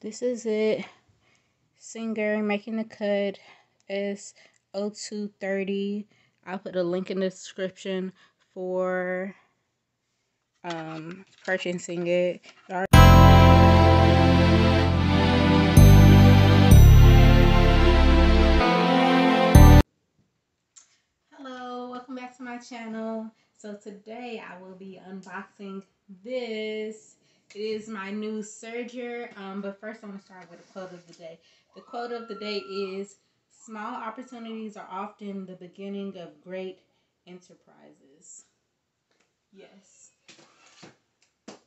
This is it. Singer making the cut. S0230. I'll put a link in the description for purchasing it. Hello, welcome back to my channel. So today I will be unboxing this. It is my new serger, but first I want to start with a quote of the day. The quote of the day is, "Small opportunities are often the beginning of great enterprises." Yes.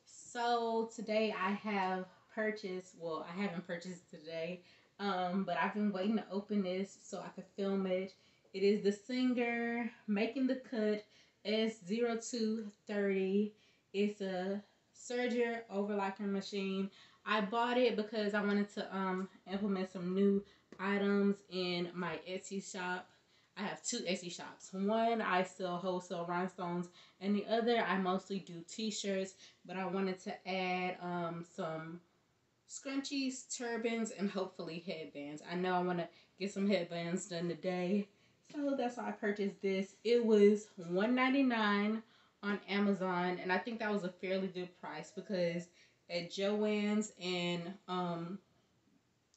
So today I have purchased, well, I haven't purchased today, but I've been waiting to open this so I could film it. It is the Singer Making the Cut S0230. It's a serger overlocking machine. I bought it because I wanted to implement some new items in my Etsy shop. I have two Etsy shops. One, I sell wholesale rhinestones, and the other, I mostly do t-shirts, but I wanted to add some scrunchies, turbans, and hopefully headbands. I know I want to get some headbands done today, so that's why I purchased this. It was $1.99 on Amazon, and I think that was a fairly good price because at Joann's and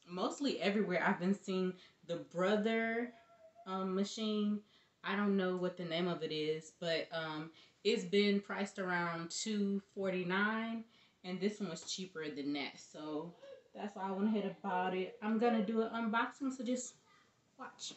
mostly everywhere I've been seeing the Brother machine. I don't know what the name of it is, but it's been priced around $2.49, and this one was cheaper than that. So that's why I went ahead and bought it. I'm gonna do an unboxing, so just watch.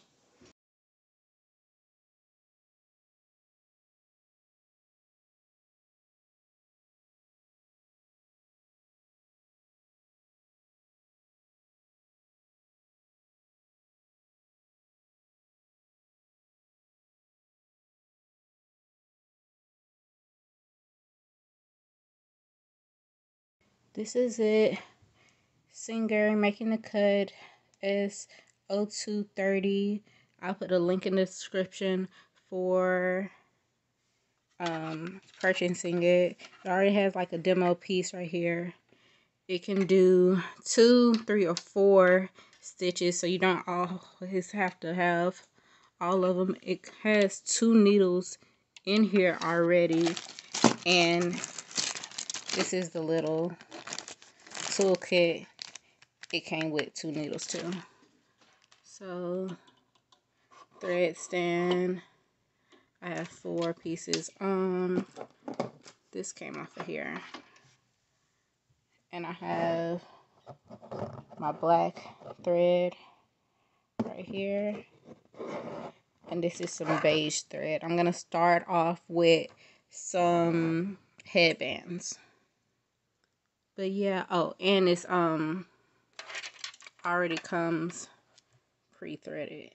This is it. Singer Making the Cut S0230. I'll put a link in the description for purchasing it. It already has like a demo piece right here. It can do 2, 3, or 4 stitches, so you don't always have to have all of them. It has 2 needles in here already, and this is the little toolkit. It came with 2 needles too. So thread stand. I have 4 pieces. This came off of here, and I have my black thread right here, and this is some beige thread. I'm gonna start off with some headbands. But yeah, oh, and it's already comes pre-threaded,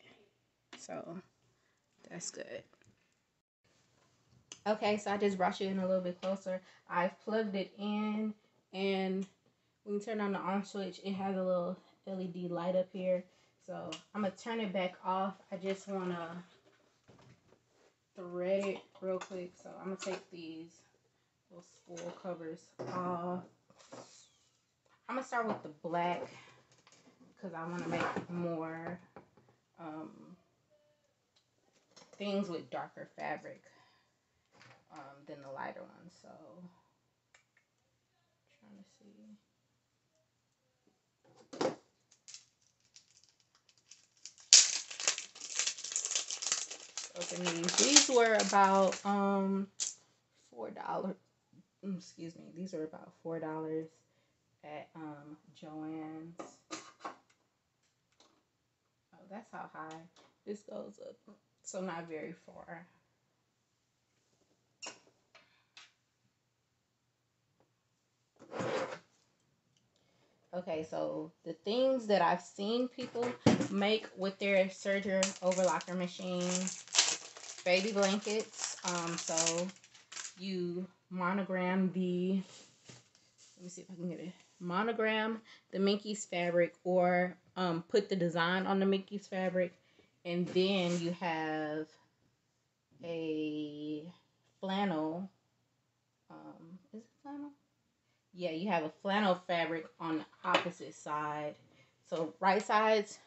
so that's good. Okay, so I just brought you in a little bit closer. I've plugged it in, and when you turn on the on switch, it has a little LED light up here. So I'm gonna turn it back off. I just wanna thread it real quick. So I'm gonna take these little spool covers off. I'm gonna start with the black because I want to make more things with darker fabric than the lighter ones. So trying to see. Open these. These were about $4. Excuse me. These are about $4 at Joann's. Oh, that's how high this goes up. So not very far. Okay, so the things that I've seen people make with their serger overlocker machine: baby blankets. So you monogram the, let me see if I can get it. Monogram the Minky's fabric, or put the design on the Minky's fabric, and then you have a flannel. Is it flannel? yeah, you have a flannel fabric on the opposite side. So right side's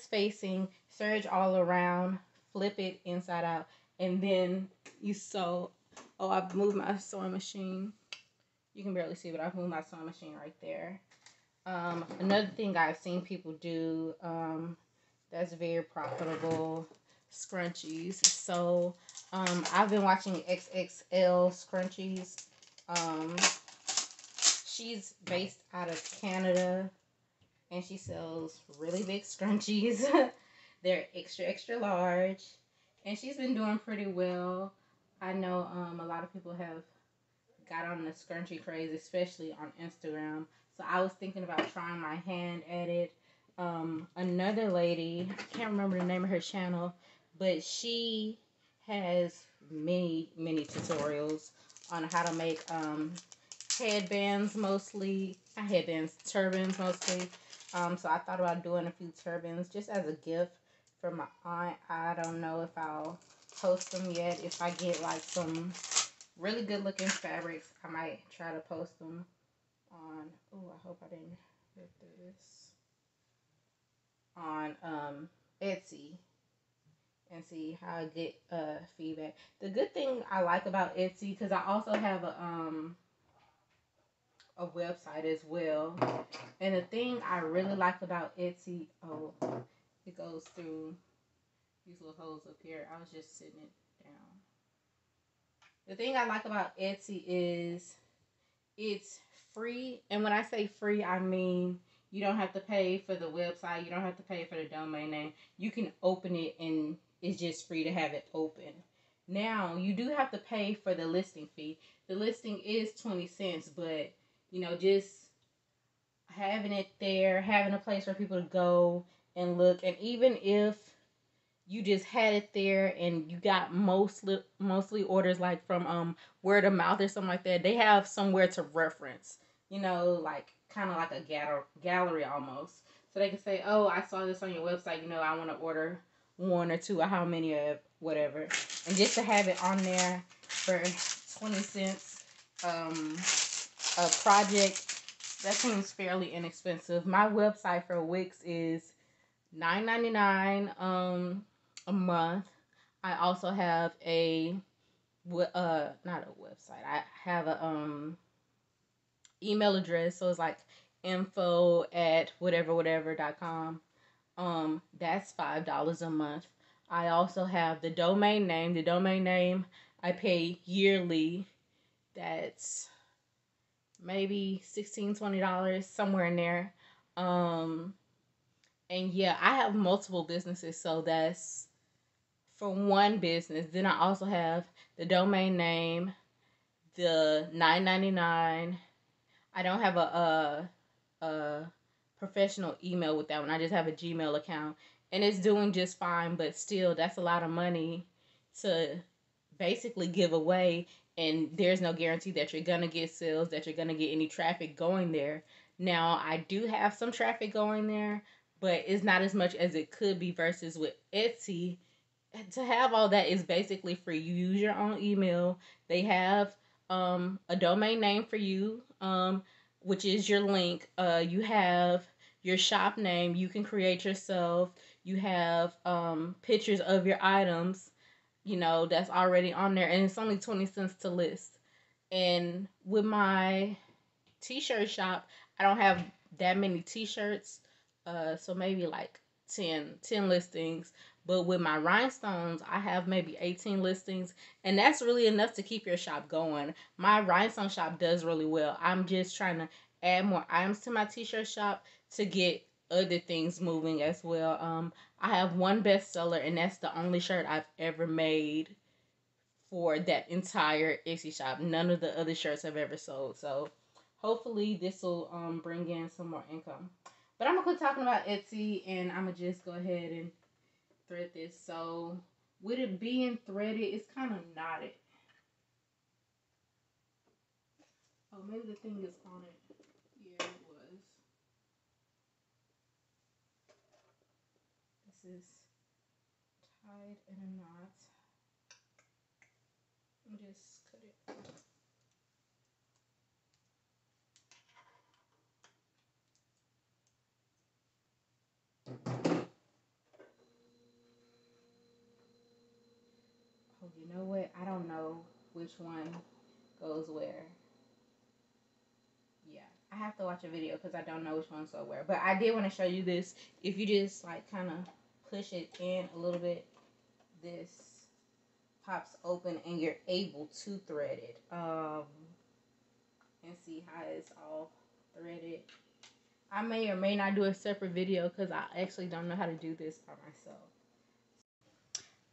facing, serge all around, flip it inside out, and then you sew. Oh, I've moved my sewing machine. You can barely see, but I've moved my sewing machine right there. Another thing I've seen people do that's very profitable, scrunchies. So I've been watching XXL scrunchies. Um, she's based out of Canada and she sells really big scrunchies. They're extra, extra large. And she's been doing pretty well. I know a lot of people have got on the scrunchie craze, especially on Instagram. So I was thinking about trying my hand at it. Another lady, I can't remember the name of her channel, but she has many, many tutorials on how to make headbands mostly. Not headbands, turbans mostly. So I thought about doing a few turbans just as a gift for my aunt. I don't know if I'll post them yet. If I get like some really good looking fabrics, I might try to post them on, oh, I hope I didn't hit this, on Etsy and see how I get feedback. The good thing I like about Etsy, because I also have a website as well, and the thing I really like about Etsy, oh, it goes through these little holes up here. I was just sitting it down. The thing I like about Etsy is it's free, and when I say free, I mean you don't have to pay for the website, you don't have to pay for the domain name. You can open it and it's just free to have it open. Now you do have to pay for the listing fee. The listing is 20 cents, but just having it there, having a place for people to go and look, and even if you just had it there and you got mostly orders like from word of mouth or something like that, they have somewhere to reference, like kind of like a gallery almost, so they can say, oh, I saw this on your website, I want to order one or two or how many of whatever, and just to have it on there for 20 cents a project, that seems fairly inexpensive. My website for Wix is $9.99 a month. I also have not a website. I have a email address, so it's like info@whatever.com. That's $5 a month. I also have the domain name. The domain name I pay yearly. That's maybe $16-$20, somewhere in there. And yeah, I have multiple businesses, so that's for one business. Then I also have the domain name, the $9.99. I don't have a professional email with that one. I just have a Gmail account, and it's doing just fine. But still, that's a lot of money to basically give away, and there's no guarantee that you're gonna get sales, that you're gonna get any traffic going there. Now, I do have some traffic going there, but it's not as much as it could be versus with Etsy. To have all that is basically free. You use your own email. They have a domain name for you, which is your link. You have your shop name. You can create yourself. You have pictures of your items, that's already on there, and it's only 20 cents to list. And with my t-shirt shop, I don't have that many t-shirts, so maybe like 10 listings. But with my rhinestones, I have maybe 18 listings, and that's really enough to keep your shop going. My rhinestone shop does really well. I'm just trying to add more items to my t-shirt shop to get other things moving as well. I have one bestseller, and that's the only shirt I've ever made for that entire Etsy shop. None of the other shirts have ever sold. So hopefully this will bring in some more income. But I'm gonna quit talking about Etsy, and I'm gonna just go ahead and thread this. So with it being threaded, it's kind of knotted. Oh, maybe the thing is on it. Yeah, it was. This is tied in a knot. Just cut it. you know what? I don't know which one goes where. Yeah, I have to watch a video because I don't know which one's go where. But I did want to show you this. If you just like kind of push it in a little bit, this pops open and you're able to thread it. And see how it's all threaded. I may or may not do a separate video because I actually don't know how to do this by myself.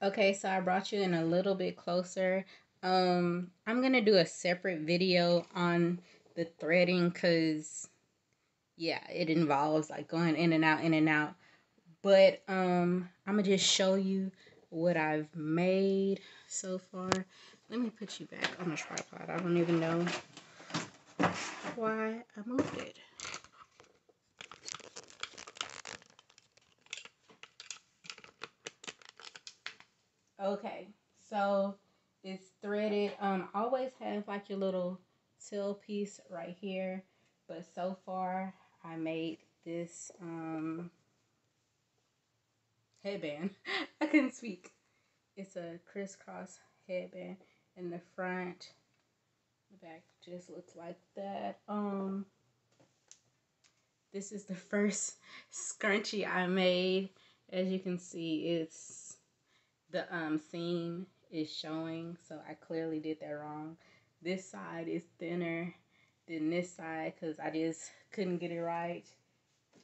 Okay, so I brought you in a little bit closer. I'm gonna do a separate video on the threading because yeah, it involves like going in and out, in and out. But I'm gonna just show you what I've made so far. Let me put you back on the tripod. I don't even know why I moved it. Okay, so it's threaded. Always have like your little tail piece right here, but so far I made this headband. I couldn't speak. It's a crisscross headband in the front. The back just looks like that. This is the first scrunchie I made. As you can see, it's the seam is showing, so I clearly did that wrong. This side is thinner than this side because I just couldn't get it right.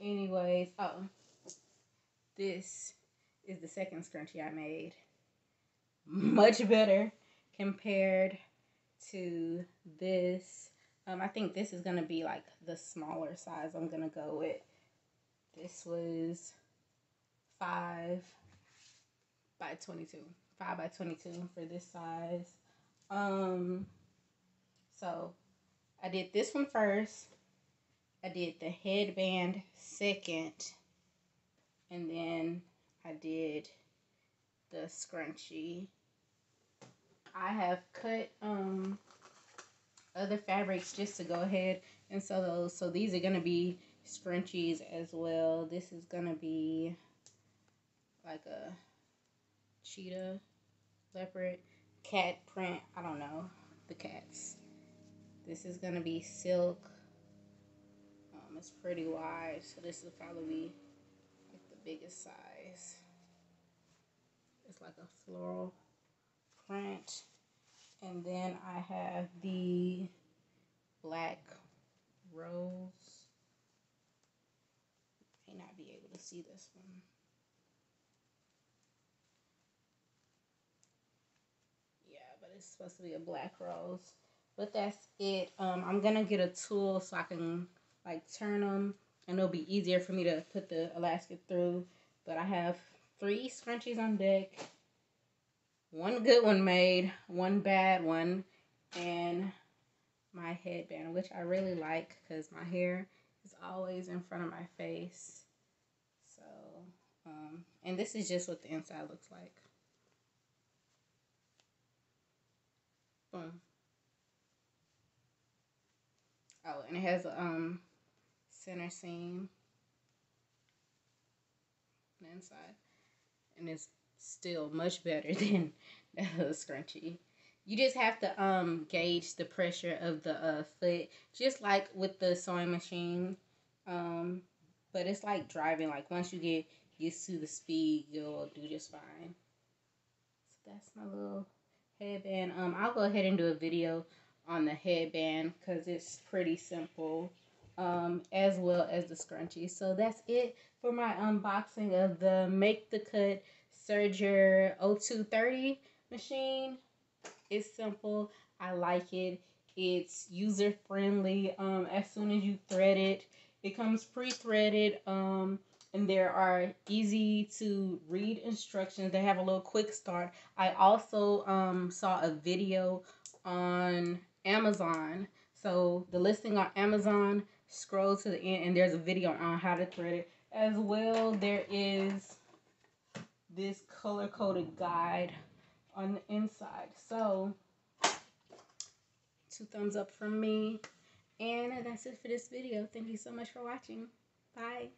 Anyways, this is the second scrunchie I made. Much better compared to this. I think this is gonna be like the smaller size I'm gonna go with. This was 5 by 22. 5 by 22 for this size. So I did this one first. I did the headband second. And then I did the scrunchie. I have cut other fabrics just to go ahead and sew those. So these are gonna be scrunchies as well. This is gonna be like a cheetah, leopard, cat print. I don't know the cats. This is gonna be silk. It's pretty wide, so this will probably be like the biggest size. It's like a floral print. And then I have the black rose. May not be able to see this one. Yeah, but it's supposed to be a black rose. But that's it. I'm gonna get a tool so I can like turn them, and it'll be easier for me to put the elastic through. But I have 3 scrunchies on deck. One good one made, one bad one, and my headband, which I really like because my hair is always in front of my face. So, and this is just what the inside looks like. Boom. Oh, and it has a center seam on the inside, and it's still much better than the scrunchie. You just have to gauge the pressure of the foot, just like with the sewing machine. But it's like driving. Like once you get used to the speed, you'll do just fine. So that's my little headband. I'll go ahead and do a video on the headband because it's pretty simple, as well as the scrunchie. So that's it for my unboxing of the Make the Cut Serger 0230 machine. It's simple. I like it. It's user friendly. As soon as you thread it, it comes pre-threaded. And there are easy to read instructions. They have a little quick start. I also saw a video on Amazon. So the listing on Amazon, scroll to the end and there's a video on how to thread it. As well, there is this color-coded guide on the inside. So 2 thumbs up from me. And that's it for this video. Thank you so much for watching. Bye.